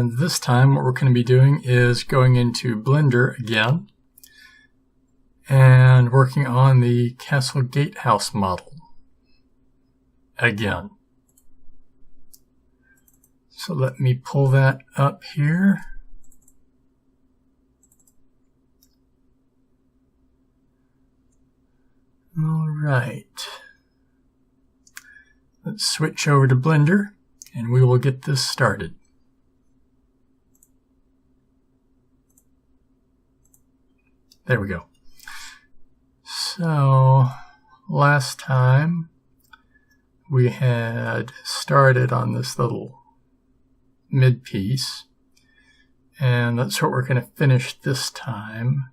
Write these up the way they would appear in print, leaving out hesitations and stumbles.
And this time what we're going to be doing is going into Blender again and working on the Castle Gatehouse model again. So let me pull that up here. All right. Let's switch over to Blender and we will get this started. There we go. So last time we had started on this little mid piece, and that's what we're going to finish this time.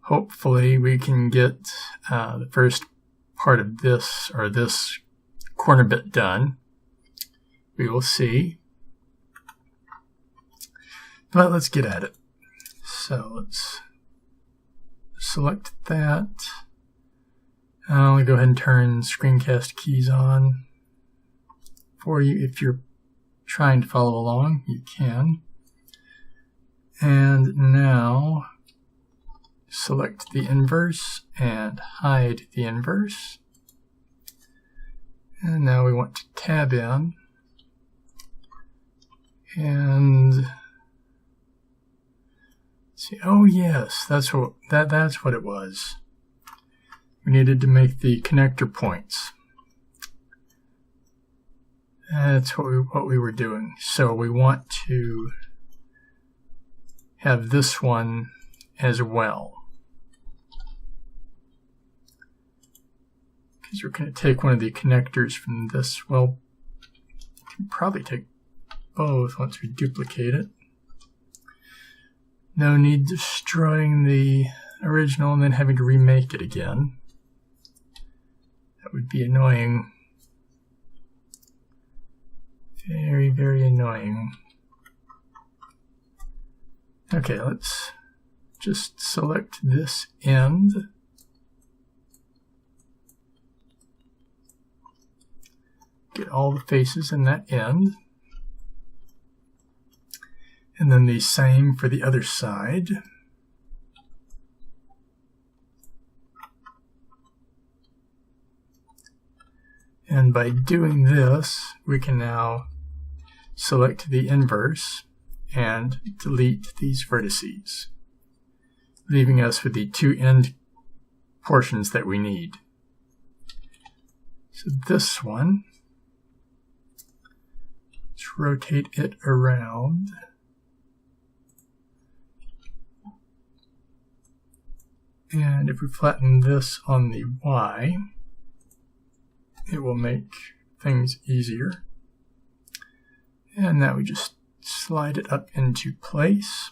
Hopefully we can get the first part of this, or this corner bit, done. We will see. But let's get at it. So let's select that. I'll go ahead and turn screencast keys on for you. If you're trying to follow along, you can. And now select the inverse and hide the inverse. And now we want to tab in and see. Oh yes, that's what it was. We needed to make the connector points. That's what we were doing. So we want to have this one as well, because we're going to take one of the connectors from this. Well, we can probably take both once we duplicate it. No need destroying the original and then having to remake it again. That would be annoying. Very, very annoying. Okay, let's just select this end. Get all the faces in that end. And then the same for the other side. And by doing this, we can now select the inverse and delete these vertices, leaving us with the two end portions that we need. So this one, let's rotate it around. And if we flatten this on the Y, it will make things easier. And now we just slide it up into place.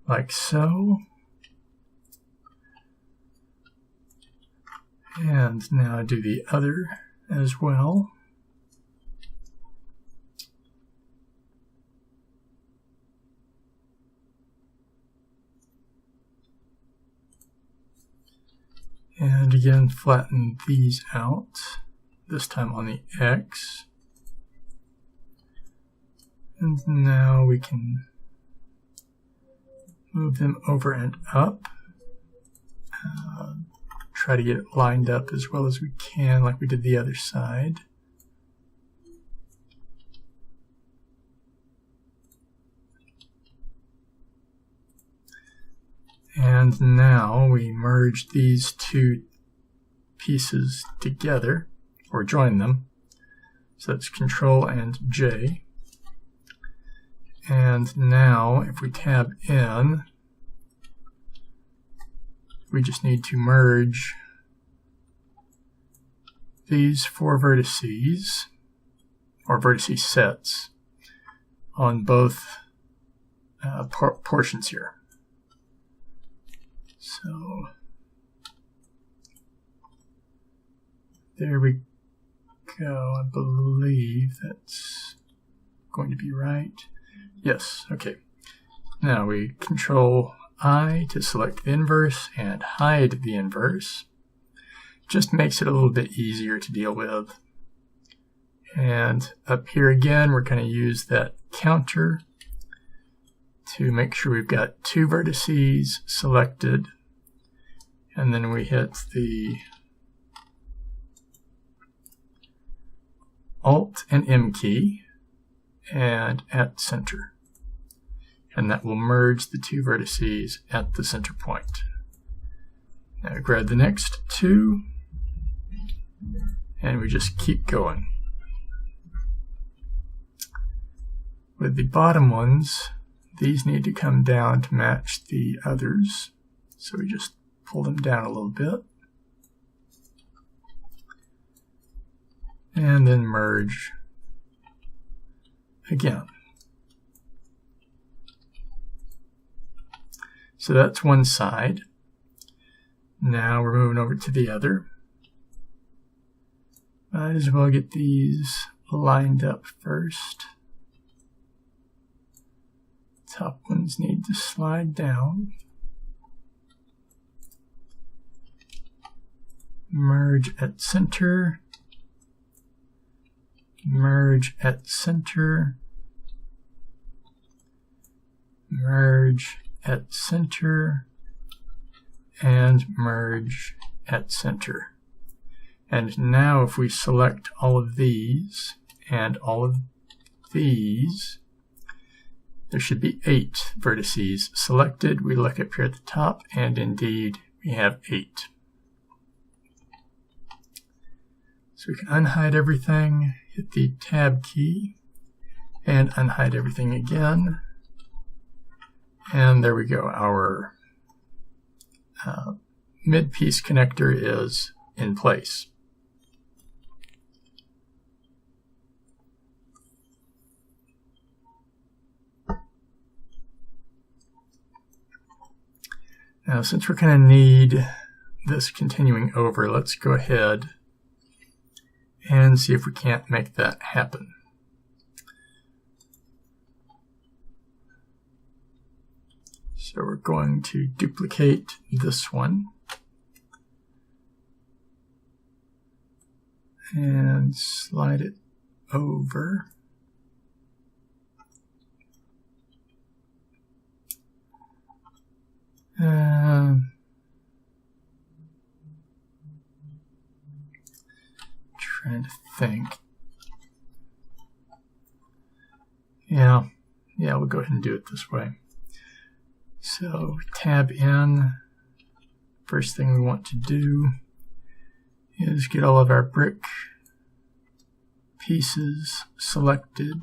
Like so. And now do the other as well. And again, flatten these out, this time on the X. And now we can move them over and up. Try to get it lined up as well as we can, like we did the other side. And now we merge these two pieces together, or join them. So that's Control and J. And now if we tab in, we just need to merge these four vertices, or vertice sets, on both portions here. So there we go. I believe that's going to be right. Yes, okay. Now we Control I to select the inverse and hide the inverse. Just makes it a little bit easier to deal with. And up here again, we're going to use that counter to make sure we've got 2 vertices selected. And then we hit the Alt and M key and at center. And that will merge the 2 vertices at the center point. Now grab the next 2, and we just keep going. With the bottom ones, these need to come down to match the others. So we just pull them down a little bit. And then merge again. So that's one side. Now we're moving over to the other. Might as well get these lined up first. Top ones need to slide down. Merge at center. Merge at center. Merge at center. And merge at center. And now if we select all of these and all of these, there should be 8 vertices selected. We look up here at the top, and indeed we have 8. So we can unhide everything, hit the Tab key, and unhide everything again. And there we go. Our mid-piece connector is in place. Now, since we're going to need this continuing over, let's go ahead and see if we can't make that happen. So we're going to duplicate this one and slide it over. Trying to think. Yeah, we'll go ahead and do it this way. So tab in. First thing we want to do is get all of our brick pieces selected.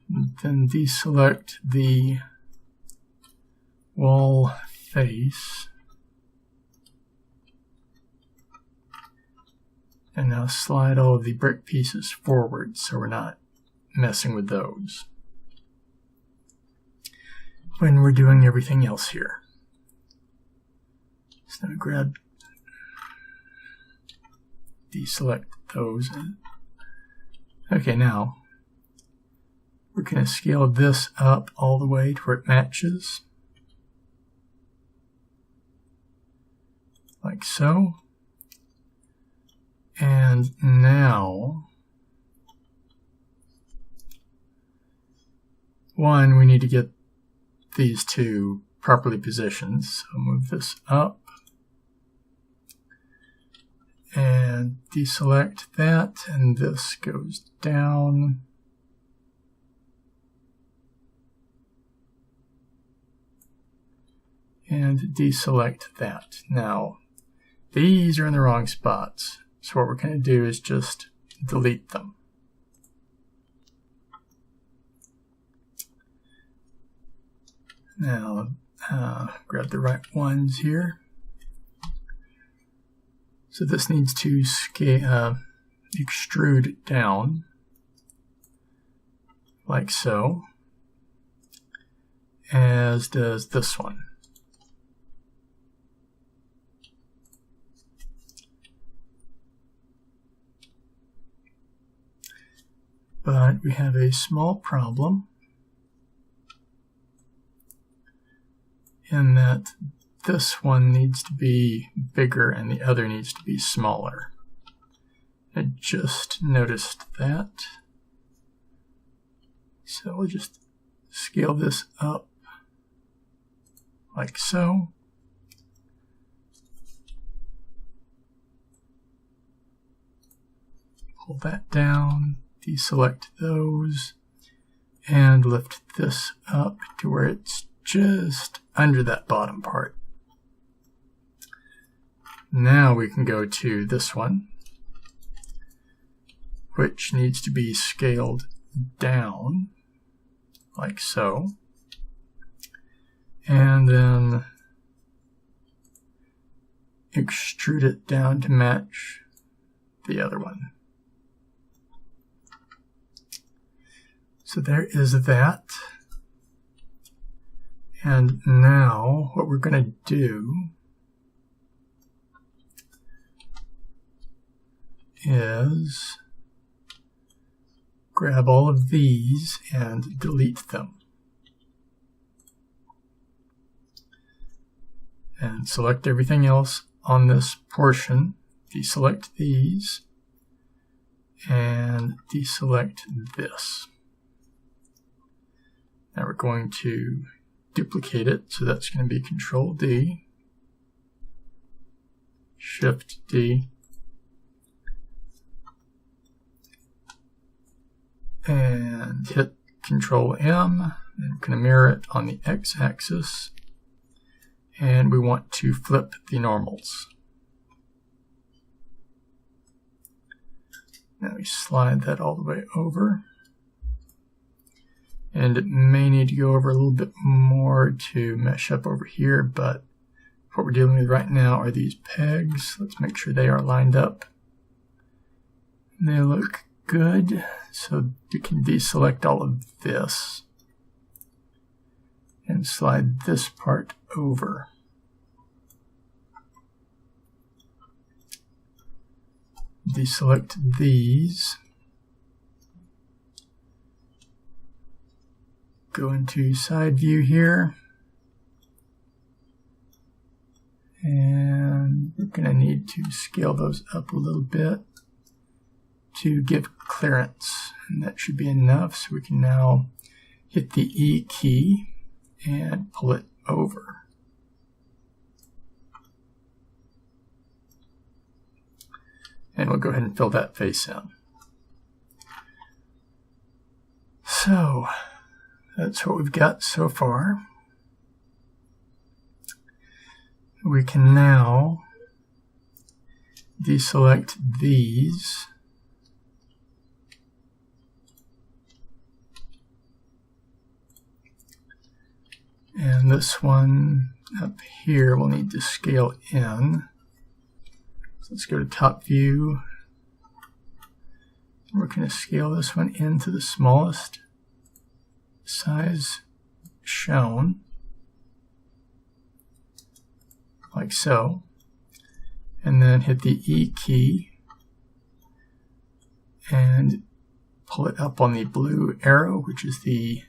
And then deselect the wall face. And now slide all of the brick pieces forward so we're not messing with those when we're doing everything else here. So now grab, deselect those. Okay, now we're going to scale this up all the way to where it matches. Like so. And now, one, we need to get these two properly positioned. So move this up and deselect that, and this goes down. And deselect that. Now, these are in the wrong spots. So what we're going to do is just delete them. Now, grab the right ones here. So this needs to extrude down, like so, as does this one. But we have a small problem. in that this one needs to be bigger and the other needs to be smaller. I just noticed that. So we'll just scale this up like so. Pull that down, deselect those, and lift this up to where it's just under that bottom part. Now we can go to this one, which needs to be scaled down, like so. And then extrude it down to match the other one. So there is that. And now what we're going to do is grab all of these and delete them. And select everything else on this portion. Deselect these and deselect this. Now we're going to duplicate it, so that's going to be Control D, Shift D, and hit Control M, and we're going to mirror it on the x-axis, and we want to flip the normals. Now we slide that all the way over. And it may need to go over a little bit more to mesh up over here, but what we're dealing with right now are these pegs. Let's make sure they are lined up. They look good, so you can deselect all of this and slide this part over. Deselect these. Go into side view here, and we're going to need to scale those up a little bit to give clearance, and that should be enough. So we can now hit the E key and pull it over. And we'll go ahead and fill that face in. So that's what we've got so far. We can now deselect these and this one up here we'll need to scale in. So let's go to top view. We're going to scale this one into the smallest size shown, like so, and then hit the E key and pull it up on the blue arrow, which is the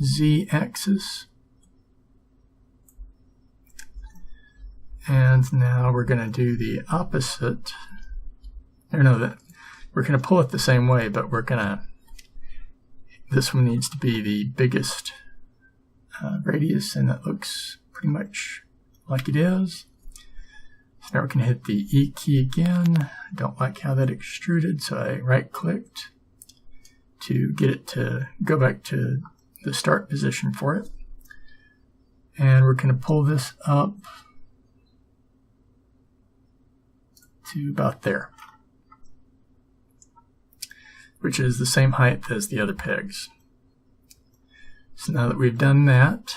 Z axis. And now we're going to do the opposite. Or no, we're going to pull it the same way, but we're going to, this one needs to be the biggest radius, and that looks pretty much like it is. So now we're going to hit the E key again. I don't like how that extruded, so I right-clicked to get it to go back to the start position for it. And we're going to pull this up to about there, which is the same height as the other pegs. So now that we've done that,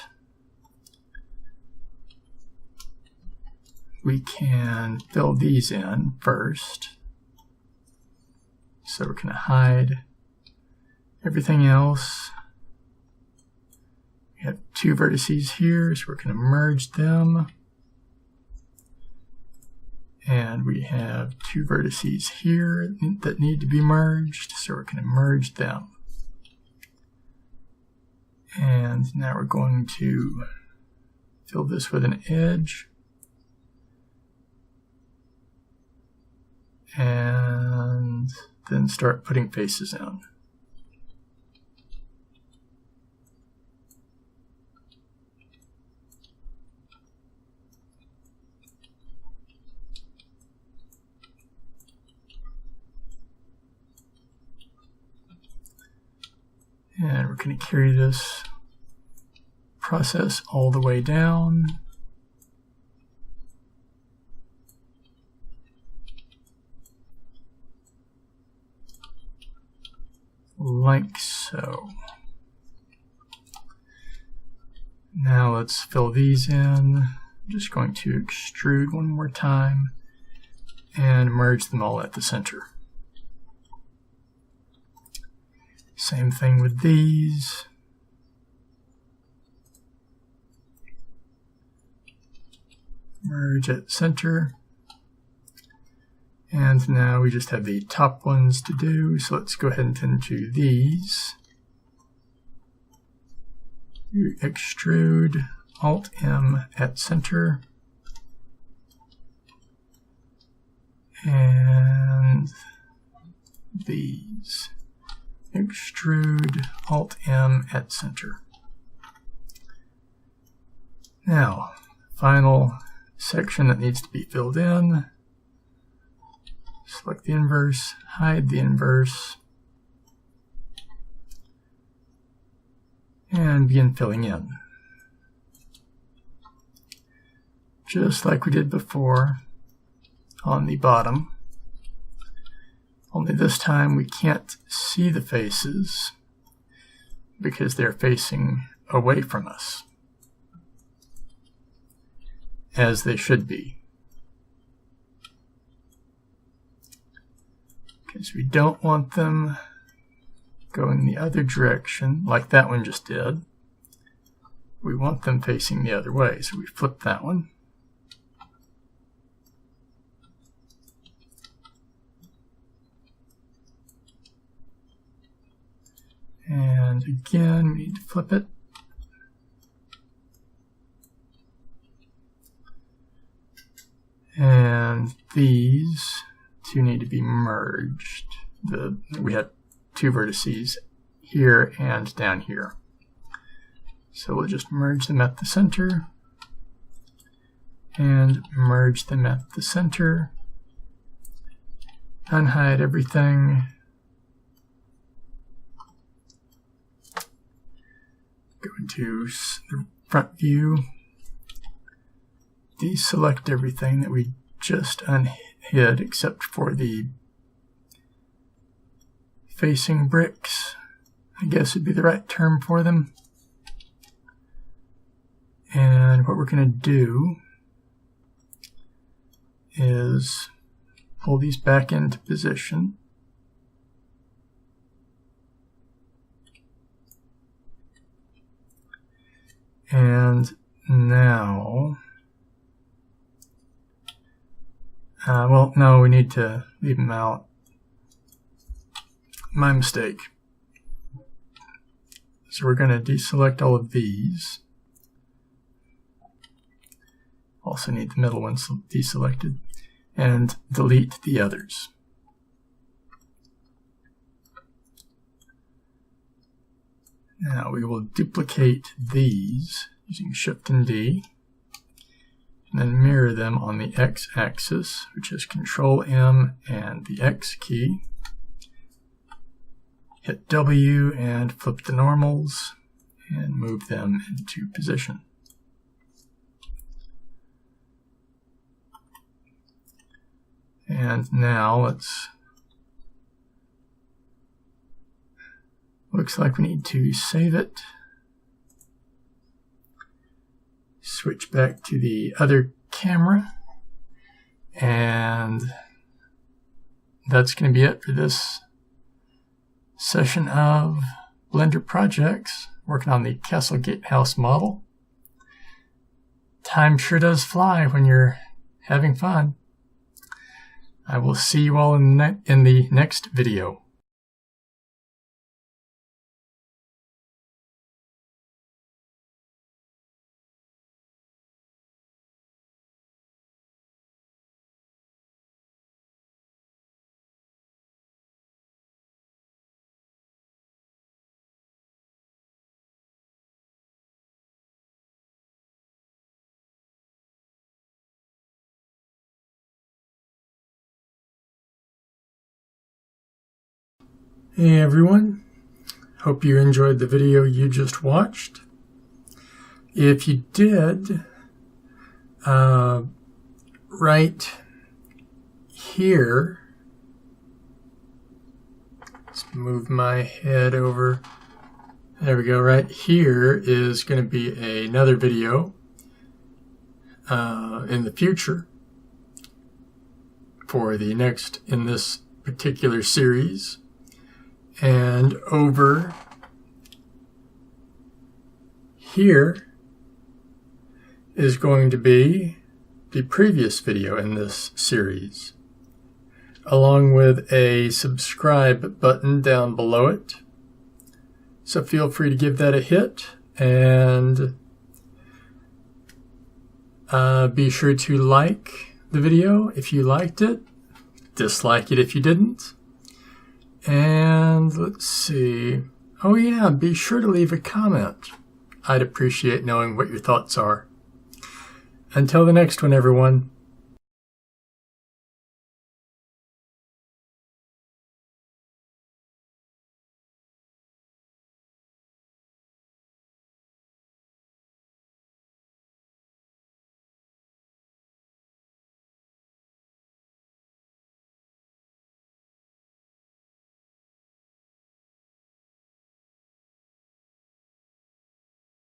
we can fill these in first. So we're going to hide everything else. We have two vertices here, so we're going to merge them. And we have two vertices here that need to be merged, so we're going to merge them. And now we're going to fill this with an edge. And then start putting faces in. And we're going to carry this process all the way down. Like so. Now let's fill these in. I'm just going to extrude one more time and merge them all at the center. Same thing with these. Merge at center. And now we just have the top ones to do, so let's go ahead and tend to these. Extrude, Alt-M at center. And these. Extrude, Alt-M at center. Now, final section that needs to be filled in. Select the inverse, hide the inverse, and begin filling in. Just like we did before on the bottom, only this time we can't see the faces because they're facing away from us, as they should be. Because we don't want them going the other direction, like that one just did. We want them facing the other way, so we flip that one. And again, we need to flip it. And these two need to be merged. We have two vertices here and down here. So we'll just merge them at the center and merge them at the center. Unhide everything. Go into the front view. Deselect everything that we just unhid except for the facing bricks, I guess would be the right term for them. And what we're going to do is pull these back into position. And now, well, no, we need to leave them out. My mistake. So we're going to deselect all of these. Also need the middle ones deselected. And delete the others. Now we will duplicate these using Shift and D. And then mirror them on the x-axis, which is Control-M and the X key. Hit W and flip the normals and move them into position. And now looks like we need to save it. Switch back to the other camera. And that's going to be it for this session of Blender projects, working on the Castle Gatehouse model. Time sure does fly when you're having fun. I will see you all in the next video. Hey everyone, hope you enjoyed the video you just watched. If you did, right here, let's move my head over. There we go. Right here is going to be another video in the future for the next in this particular series. And over here is going to be the previous video in this series, along with a subscribe button down below it. So feel free to give that a hit, and be sure to like the video if you liked it, dislike it if you didn't. And let's see. Oh yeah, be sure to leave a comment. I'd appreciate knowing what your thoughts are. Until the next one, everyone.